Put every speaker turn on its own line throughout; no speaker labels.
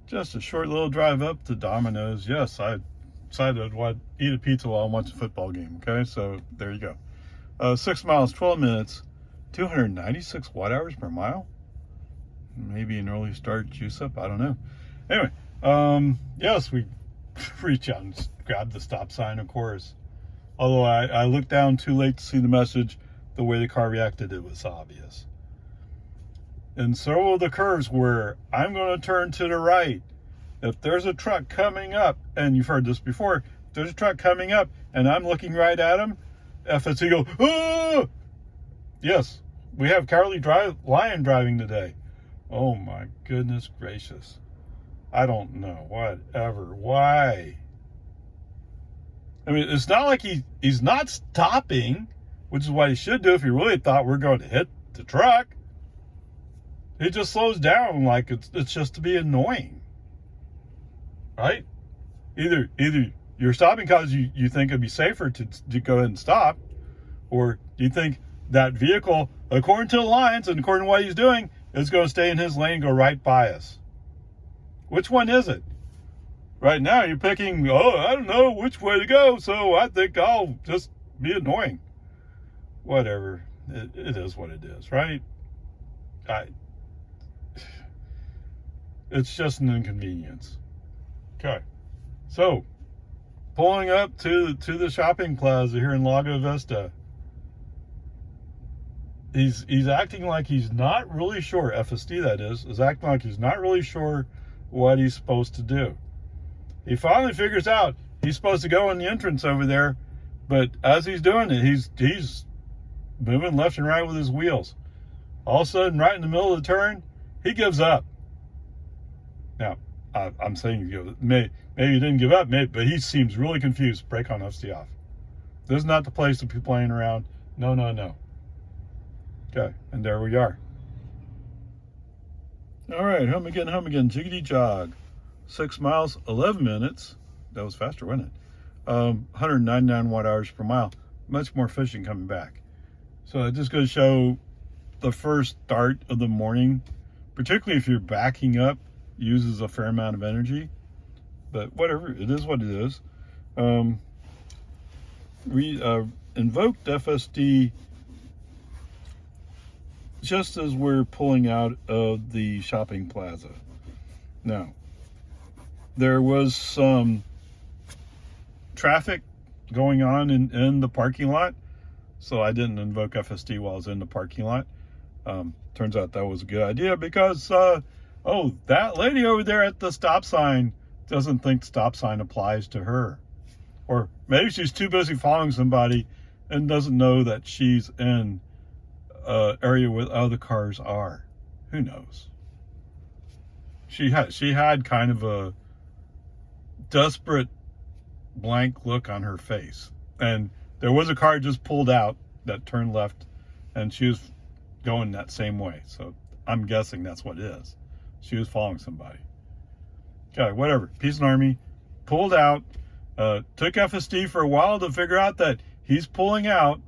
Just a short little drive up to Domino's. Yes, I decided I'd eat a pizza while I'm watching a football game. Okay, so there you go. 6 miles, 12 minutes, 296 watt hours per mile. Maybe an early start juice up. I don't know. Anyway, yes, we reach out and grab the stop sign, of course. Although I looked down too late to see the message. The way the car reacted, it was obvious. And so the curves were, I'm going to turn to the right. If there's a truck coming up, and you've heard this before, if there's a truck coming up and I'm looking right at him, FSD go, oh! Yes, we have Cowardly Lion driving today. Oh my goodness gracious. I don't know. Whatever. Why? I mean, it's not like he's not stopping, which is what he should do if he really thought we're going to hit the truck. He just slows down like it's just to be annoying. Right? Either you're stopping because you think it'd be safer to go ahead and stop, or you think that vehicle, according to the lines and according to what he's doing, is going to stay in his lane and go right by us. Which one is it? Right now you're picking, I don't know which way to go, so I think I'll just be annoying. Whatever. It is what it is, right? It's just an inconvenience. Okay. So, pulling up to the shopping plaza here in Lago Vista. He's acting like he's not really sure, FSD that is acting like he's not really sure what he's supposed to do. He finally figures out he's supposed to go in the entrance over there, but as he's doing it, he's moving left and right with his wheels. All of a sudden, right in the middle of the turn, he gives up. Now, I'm saying maybe he didn't give up, but he seems really confused. Brake on, FSD off. This is not the place to be playing around. No. Okay, and there we are. All right, home again, jiggity jog. 6 miles, 11 minutes. That was faster, wasn't it? 199 watt hours per mile. Much more efficient coming back. So it just goes to show the first start of the morning, particularly if you're backing up, uses a fair amount of energy. But whatever, it is what it is. We invoked FSD just as we're pulling out of the shopping plaza. Now, there was some traffic going on in the parking lot, so I didn't invoke FSD while I was in the parking lot. Turns out that was a good idea because, that lady over there at the stop sign doesn't think stop sign applies to her. Or maybe she's too busy following somebody and doesn't know that she's in an area where other cars are. Who knows? She had kind of a desperate blank look on her face. And there was a car just pulled out that turned left, and she was going that same way. So I'm guessing that's what it is. She was following somebody. Okay, whatever. Peace and Army. Pulled out. Took FSD for a while to figure out that he's pulling out.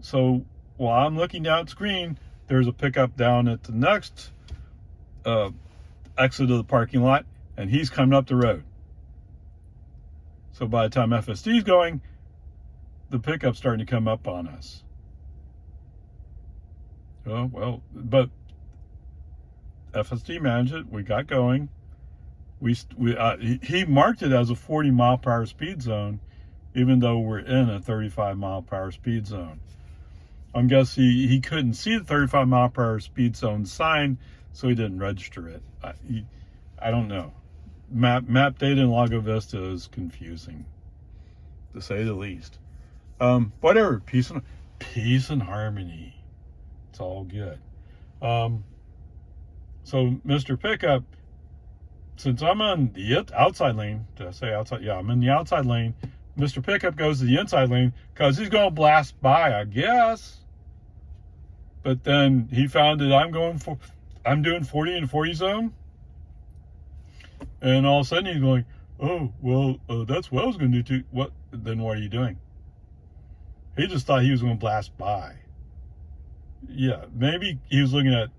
So while I'm looking down at screen, there's a pickup down at the next exit of the parking lot, and he's coming up the road. So by the time FSD's going, the pickup's starting to come up on us. Oh, well, but FSD managed it. We got going. He marked it as a 40 mile per hour speed zone, even though we're in a 35 mile per hour speed zone. I guess he couldn't see the 35 mile per hour speed zone sign, so he didn't register it. I don't know. Map data in Lago Vista is confusing, to say the least. Whatever. Peace and harmony. It's all good. So Mr. Pickup, since I'm on the outside lane, did I say outside? Yeah, I'm in the outside lane. Mr. Pickup goes to the inside lane because he's going to blast by, I guess. But then he found that I'm doing 40 in 40 zone. And all of a sudden he's going, oh, well, that's what I was going to do too. Then what are you doing? He just thought he was going to blast by. Yeah, maybe he was looking at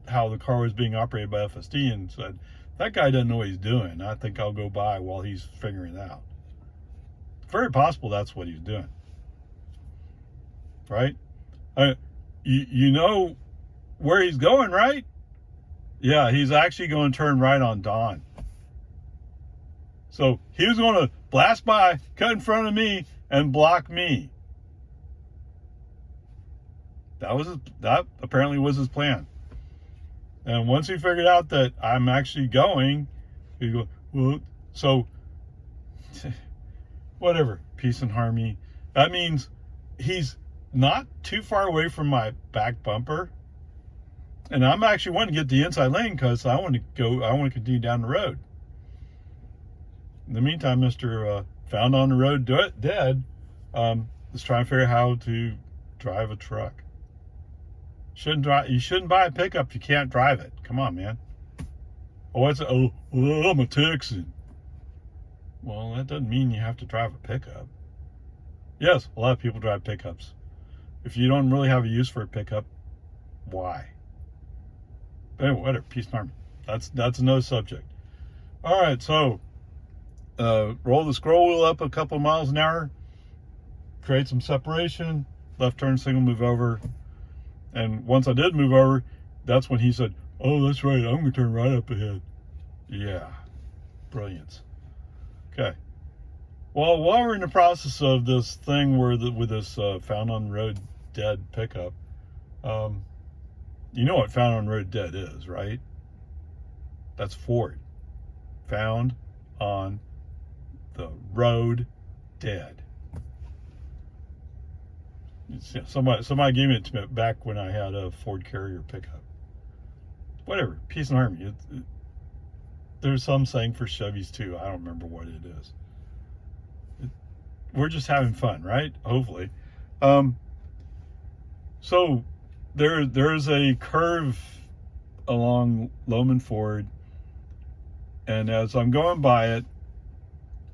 how the car was being operated by FSD and said, That guy doesn't know what he's doing. I think I'll go by while he's figuring it out. Very possible that's what he's doing. Right? You know where he's going, right? Yeah, he's actually going to turn right on Don. So he was going to blast by, cut in front of me, and block me. That apparently was his plan. And once he figured out that I'm actually going, he go, well, so whatever, peace and harmony. That means he's not too far away from my back bumper. And I'm actually wanting to get the inside lane because I want to continue down the road. In the meantime, Mr. Found on the Road Dead is trying to figure out how to drive a truck. You shouldn't buy a pickup if you can't drive it. Come on, man. Oh, I'm a Texan. Well, that doesn't mean you have to drive a pickup. Yes, a lot of people drive pickups. If you don't really have a use for a pickup, why? But anyway, whatever, peace and harmony. That's another subject. All right, so roll the scroll wheel up a couple of miles an hour, create some separation, left turn signal, move over. And once I did move over, that's when he said, oh, that's right, I'm going to turn right up ahead. Yeah, brilliance. Okay. Well, while we're in the process of this thing with this Found on the Road Dead pickup, you know what Found on the Road Dead is, right? That's Ford. Found on the Road Dead. Somebody gave it to me back when I had a Ford Carrier pickup. Whatever, peace and harmony. There's some saying for Chevys too. I don't remember what it is. We're just having fun, right? Hopefully. So there's a curve along Loman Ford, and as I'm going by it,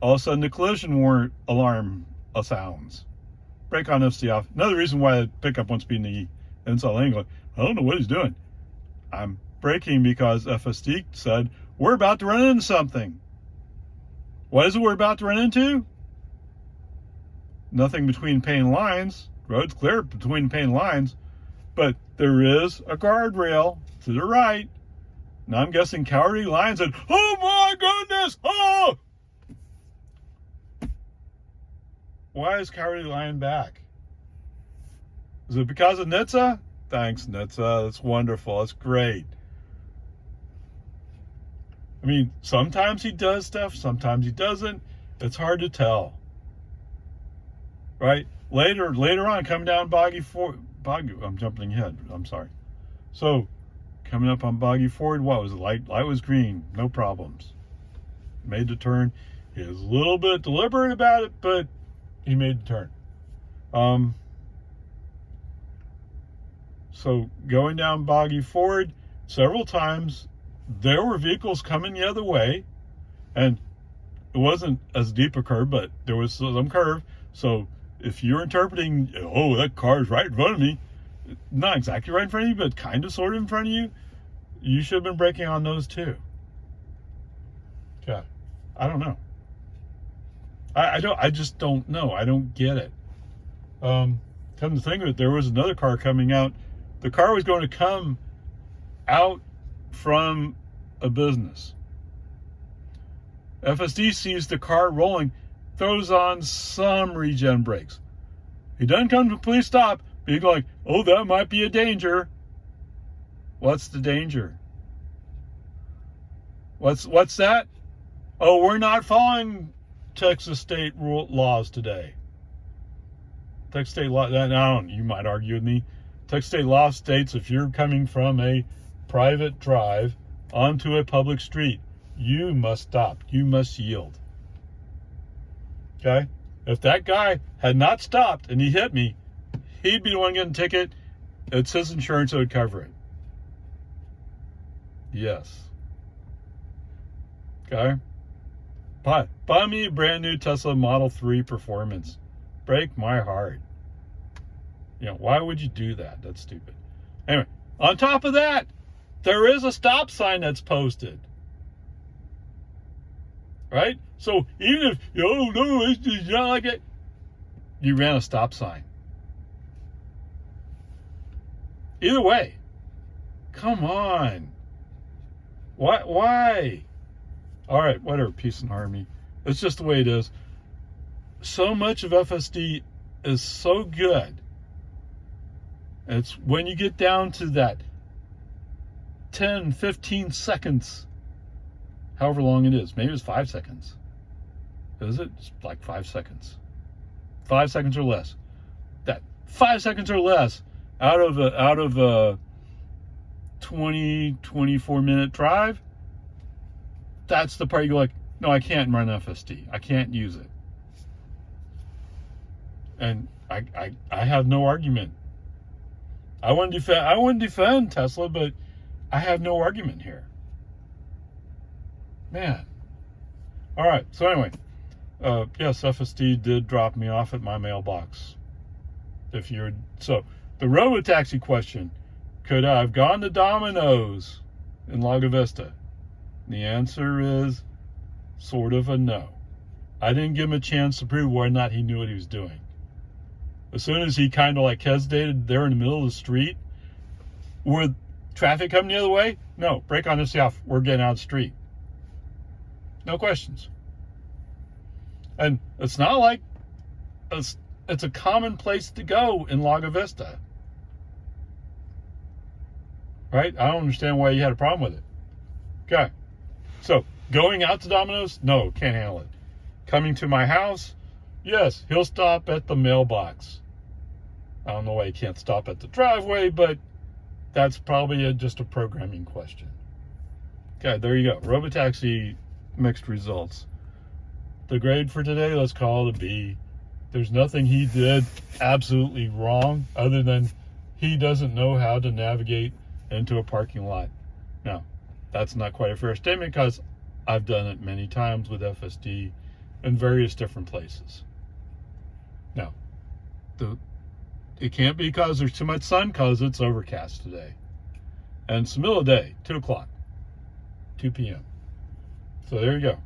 all of a sudden the collision warrant alarm sounds. Brake on FSD off. Another reason why the pickup wants to be in the inside lane going, I don't know what he's doing. I'm braking because FSD said, we're about to run into something. What is it we're about to run into? Nothing between pane lines. Road's clear between pane lines. But there is a guardrail to the right. Now I'm guessing Cowardly Lion said, oh my goodness! Oh! Why is Cowardly Lion back? Is it because of Nitsa? Thanks, Nitsa. That's wonderful. That's great. I mean, sometimes he does stuff, sometimes he doesn't. It's hard to tell. Right? Later on, coming down Boggy Ford. I'm jumping ahead. I'm sorry. So, coming up on Boggy Ford, what was it? Light was green. No problems. Made the turn. He was a little bit deliberate about it, but he made the turn. So going down Boggy Ford, several times there were vehicles coming the other way, and it wasn't as deep a curve, but there was some curve. So if you're interpreting, oh, that car's right in front of me, not exactly right in front of you, but kind of sort of in front of you, you should have been braking on those too. Okay. I don't know. I just don't know. I don't get it. Come to think of it, there was another car coming out. The car was going to come out from a business. FSD sees the car rolling, throws on some regen brakes. He doesn't come to a police stop, but he's like, oh, that might be a danger. What's the danger? What's that? Oh, we're not following Texas state laws today. Texas state law, you might argue with me. Texas state law states if you're coming from a private drive onto a public street, you must stop. You must yield. Okay? If that guy had not stopped and he hit me, he'd be the one getting a ticket. It's his insurance that would cover it. Yes. Okay? Buy me a brand new Tesla Model 3 Performance. Break my heart. You know, why would you do that? That's stupid. Anyway, on top of that, there is a stop sign that's posted. right? So even if, oh no, it's just not like it, you ran a stop sign. Either way, come on. Why? All right, whatever, peace and harmony. It's just the way it is. So much of FSD is so good. It's when you get down to that 10, 15 seconds, however long it is. Maybe it's 5 seconds. Is it? It's like 5 seconds. 5 seconds or less. That 5 seconds or less out of a 20, 24 minute drive, that's the part you go like, no, I can't run FSD. I can't use it. And I have no argument. I wouldn't defend Tesla, but I have no argument here. Man. All right. So anyway, yes, FSD did drop me off at my mailbox. So the robotaxi question, could I have gone to Dominos in Lago Vista? The answer is sort of a no. I didn't give him a chance to prove whether or not he knew what he was doing. As soon as he kind of like hesitated there in the middle of the street, with traffic coming the other way, no, brake on this off, we're getting out of the street. No questions. And it's not like it's a common place to go in Lago Vista. Right? I don't understand why you had a problem with it. Okay. So, going out to Domino's? No, can't handle it. Coming to my house? Yes, he'll stop at the mailbox. I don't know why he can't stop at the driveway, but that's probably just a programming question. Okay, there you go. Robotaxi, mixed results. The grade for today, let's call it a B. There's nothing he did absolutely wrong other than he doesn't know how to navigate into a parking lot. Now, that's not quite a fair statement because I've done it many times with FSD in various different places. Now, it can't be because there's too much sun, because it's overcast today. And it's the middle of the day, 2 o'clock, 2 p.m. So there you go.